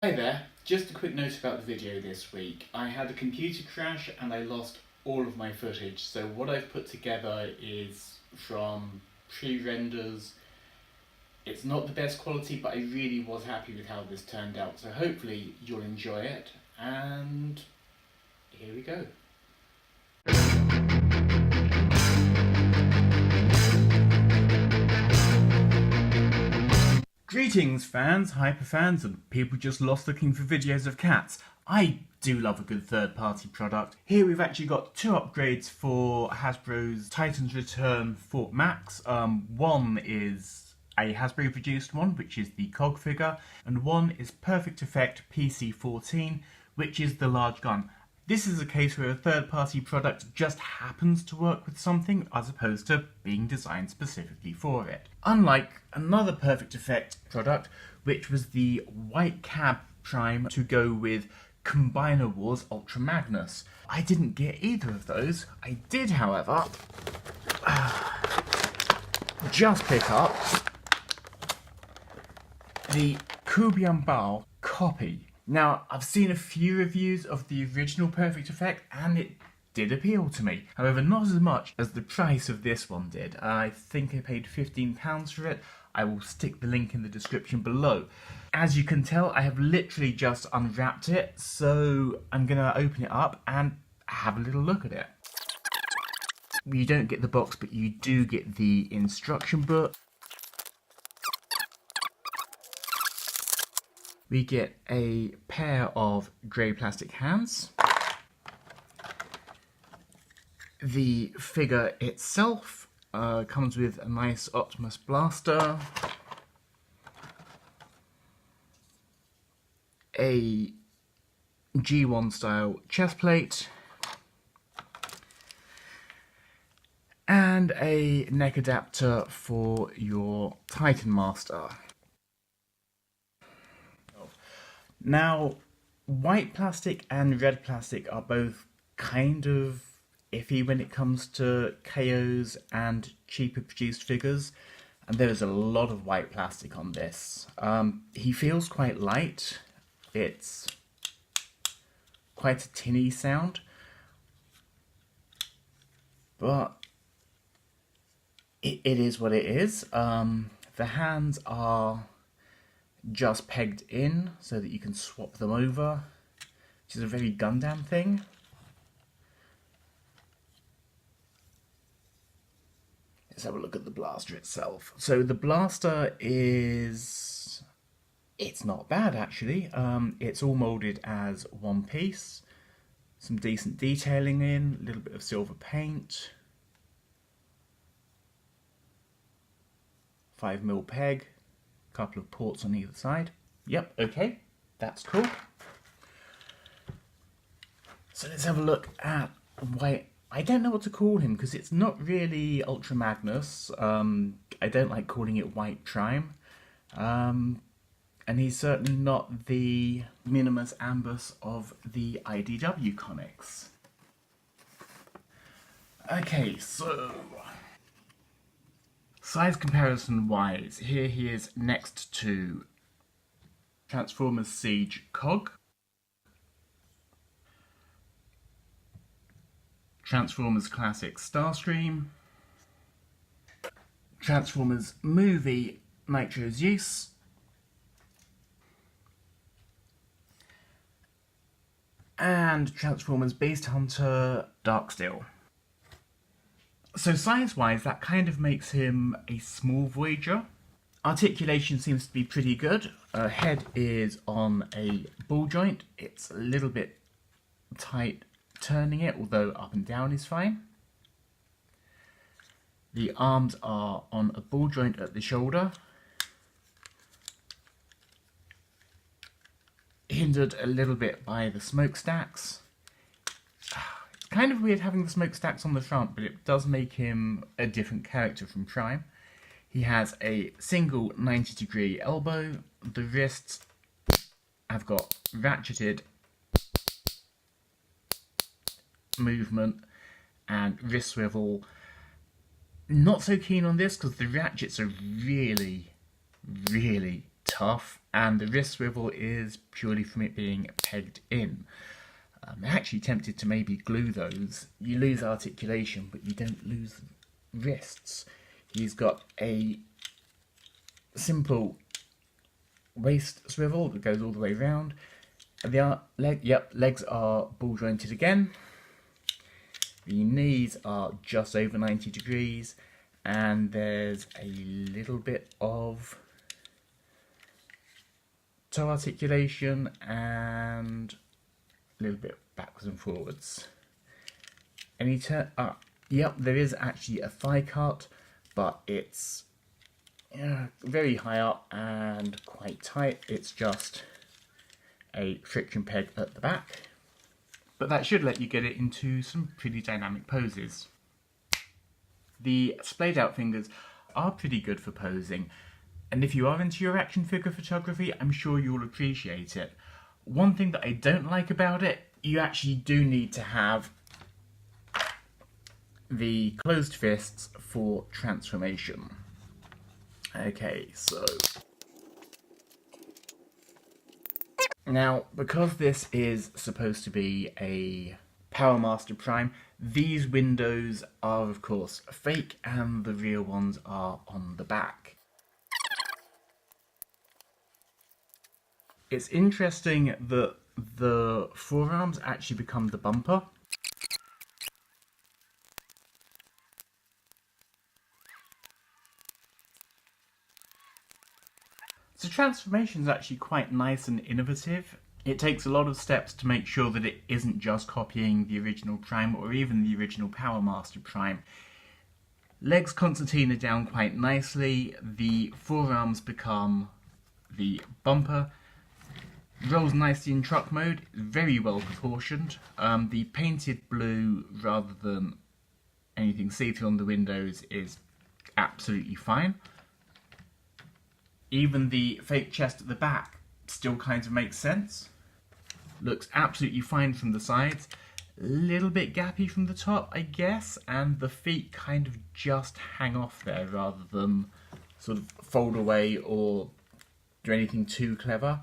Hi there, just a quick note about the video this week. I had a computer crash and I lost all of my footage, so what I've put together is from pre-renders. It's not the best quality, but I really was happy with how this turned out, so hopefully you'll enjoy it, and here we go. Greetings fans, hyperfans, and people just lost looking for videos of cats. I do love a good third-party product. Here we've actually got two upgrades for Hasbro's Titan's Return Fort Max. One is a Hasbro produced one, which is the cog figure, and one is Perfect Effect PC-14, which is the large gun. This is a case where a third-party product just happens to work with something as opposed to being designed specifically for it. Unlike another Perfect Effect product, which was the White Cab Prime to go with Combiner Wars Ultra Magnus. I didn't get either of those. I did, however, just pick up the Kubiambao copy. Now, I've seen a few reviews of the original Perfect Effect, and it did appeal to me. However, not as much as the price of this one did. I think I paid £15 for it. I will stick the link in the description below. As you can tell, I have literally just unwrapped it, so I'm going to open it up and have a little look at it. You don't get the box, but you do get the instruction book. We get a pair of grey plastic hands. The figure itself comes with a nice Optimus blaster, a G1 style chest plate, and a neck adapter for your Titan Master. Now, white plastic and red plastic are both kind of iffy when it comes to KOs and cheaper produced figures, and there is a lot of white plastic on this. He feels quite light. It's quite a tinny sound, but it is what it is. The hands are just pegged in so that you can swap them over, which is a very Gundam thing. Let's have a look at the blaster itself. So the blaster it's not bad actually. It's all molded as one piece, some decent detailing in, a little bit of silver paint, 5mm peg, couple of ports on either side. Yep, okay, that's cool. So let's have a look at white. I don't know what to call him because it's not really Ultra Magnus. I don't like calling it White Prime. And he's certainly not the Minimus Ambus of the IDW comics. Okay, so size comparison wise, here he is next to Transformers Siege Cog, Transformers Classic Starscream, Transformers Movie Nitro Zeus, and Transformers Beast Hunter Darksteel. So size-wise, that kind of makes him a small Voyager. Articulation seems to be pretty good. Head is on a ball joint. It's a little bit tight turning it, although up and down is fine. The arms are on a ball joint at the shoulder, hindered a little bit by the smokestacks. It's kind of weird having the smokestacks on the front, but it does make him a different character from Prime. He has a single 90-degree elbow. The wrists have got ratcheted movement and wrist swivel. Not so keen on this because the ratchets are really tough, and the wrist swivel is purely from it being pegged in. I'm actually tempted to maybe glue those. You lose articulation, but you don't lose wrists. He's got a simple waist swivel that goes all the way around. And the legs are ball jointed again. The knees are just over 90 degrees, and there's a little bit of toe articulation and a little bit backwards and forwards. Any turn? Yep, there is actually a thigh cut, but it's very high up and quite tight. It's just a friction peg at the back, but that should let you get it into some pretty dynamic poses. The splayed out fingers are pretty good for posing, and if you are into your action figure photography, I'm sure you'll appreciate it. One thing that I don't like about it, you actually do need to have the closed fists for transformation. Okay, so now, because this is supposed to be a Powermaster Prime, these windows are of course fake and the real ones are on the back. It's interesting that the forearms actually become the bumper. So transformation is actually quite nice and innovative. It takes a lot of steps to make sure that it isn't just copying the original Prime or even the original Powermaster Prime. Legs concertina down quite nicely, the forearms become the bumper, rolls nicely in truck mode, very well proportioned. The painted blue rather than anything see-through on the windows is absolutely fine. Even the fake chest at the back still kind of makes sense. Looks absolutely fine from the sides. A little bit gappy from the top, I guess, and the feet kind of just hang off there rather than sort of fold away or do anything too clever.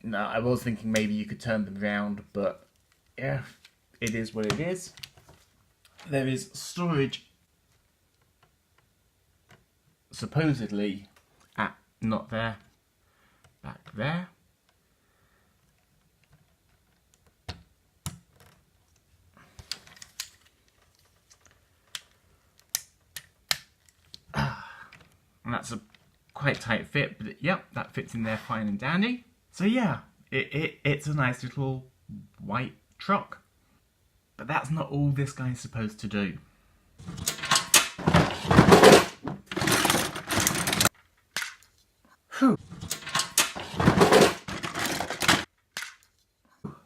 Now, I was thinking maybe you could turn them around, but yeah, it is what it is. There is storage supposedly not there, back there. And that's a quite tight fit, but yep, that fits in there fine and dandy. So yeah, it's a nice little white truck. But that's not all this guy's supposed to do. Whew.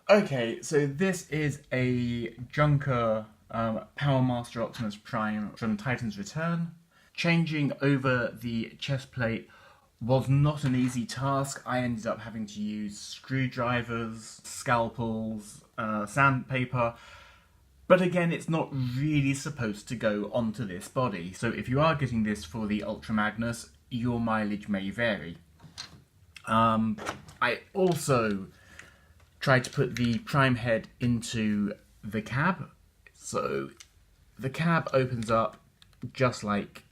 Okay, so this is a Junker Powermaster Optimus Prime from Titan's Return. Changing over the chest plate was not an easy task. I ended up having to use screwdrivers, scalpels, sandpaper. But again, it's not really supposed to go onto this body. So if you are getting this for the Ultra Magnus, your mileage may vary. I also tried to put the Prime head into the cab. So the cab opens up just like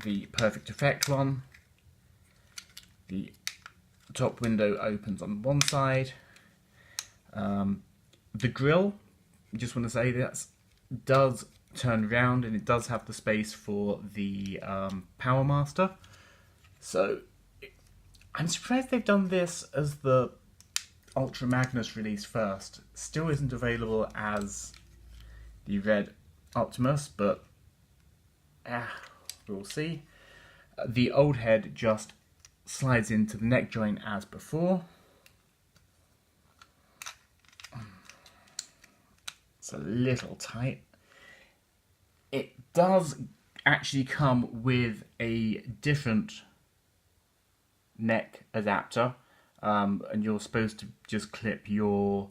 the Perfect Effect one. The top window opens on one side. The grille, just want to say that does turn around and it does have the space for the Powermaster. So I'm surprised they've done this as the Ultra Magnus release first. Still isn't available as the red Optimus, but we'll see. The old head just slides into the neck joint as before. It's a little tight. It does actually come with a different neck adapter, and you're supposed to just clip your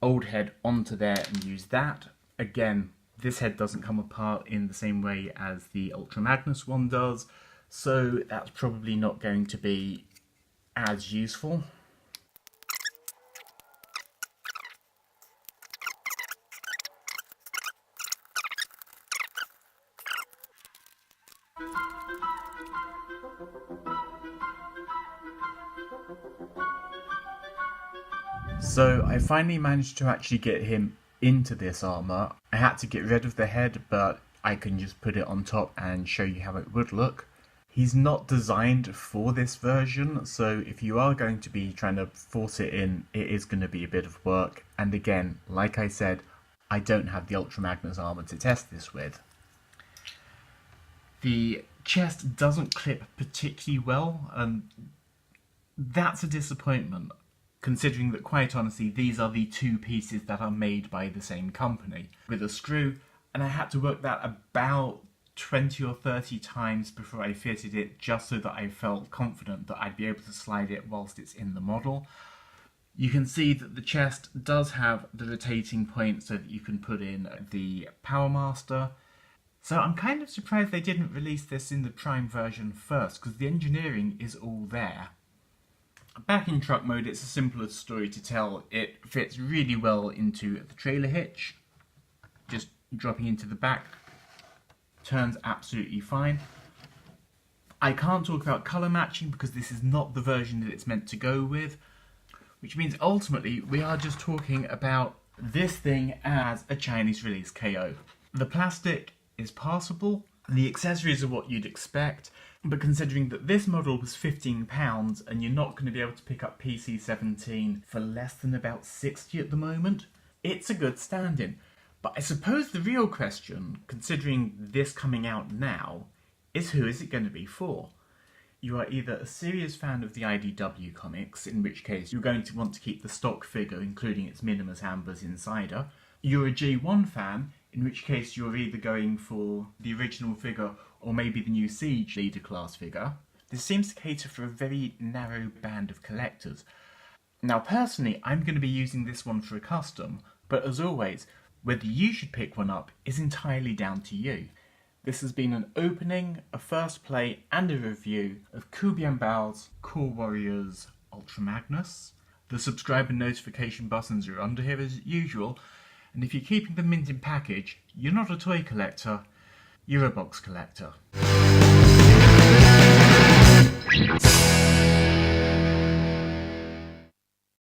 old head onto there and use that. Again, This head doesn't come apart in the same way as the Ultra Magnus one does, so that's probably not going to be as useful. So I finally managed to actually get him into this armour. I had to get rid of the head, but I can just put it on top and show you how it would look. He's not designed for this version, so if you are going to be trying to force it in, it is going to be a bit of work. And again, like I said, I don't have the Ultra Magnus armour to test this with. The chest doesn't clip particularly well, and that's a disappointment, considering that quite honestly these are the two pieces that are made by the same company with a screw, and I had to work that about 20 or 30 times before I fitted it, just so that I felt confident that I'd be able to slide it whilst it's in the model. You can see that the chest does have the rotating point so that you can put in the Powermaster. So I'm kind of surprised they didn't release this in the Prime version first, because the engineering is all there. Back in truck mode, it's a simpler story to tell. It fits really well into the trailer hitch, just dropping into the back, turns absolutely fine. I can't talk about colour matching because this is not the version that it's meant to go with, which means ultimately we are just talking about this thing as a Chinese release KO. The plastic is passable, the accessories are what you'd expect, but considering that this model was £15 and you're not going to be able to pick up PC-17 for less than about £60 at the moment, it's a good stand-in. But I suppose the real question, considering this coming out now, is who is it going to be for? You are either a serious fan of the IDW comics, in which case you're going to want to keep the stock figure, including its Minimus Ambers Insider. You're a G1 fan, in which case you're either going for the original figure or maybe the new Siege Leader class figure. This seems to cater for a very narrow band of collectors. Now personally, I'm going to be using this one for a custom, but as always, whether you should pick one up is entirely down to you. This has been an opening, a first play and a review of KBB Core Warrior's Ultra Magnus. The subscribe and notification buttons are under here as usual, and if you're keeping them mint in package, you're not a toy collector, you're a box collector.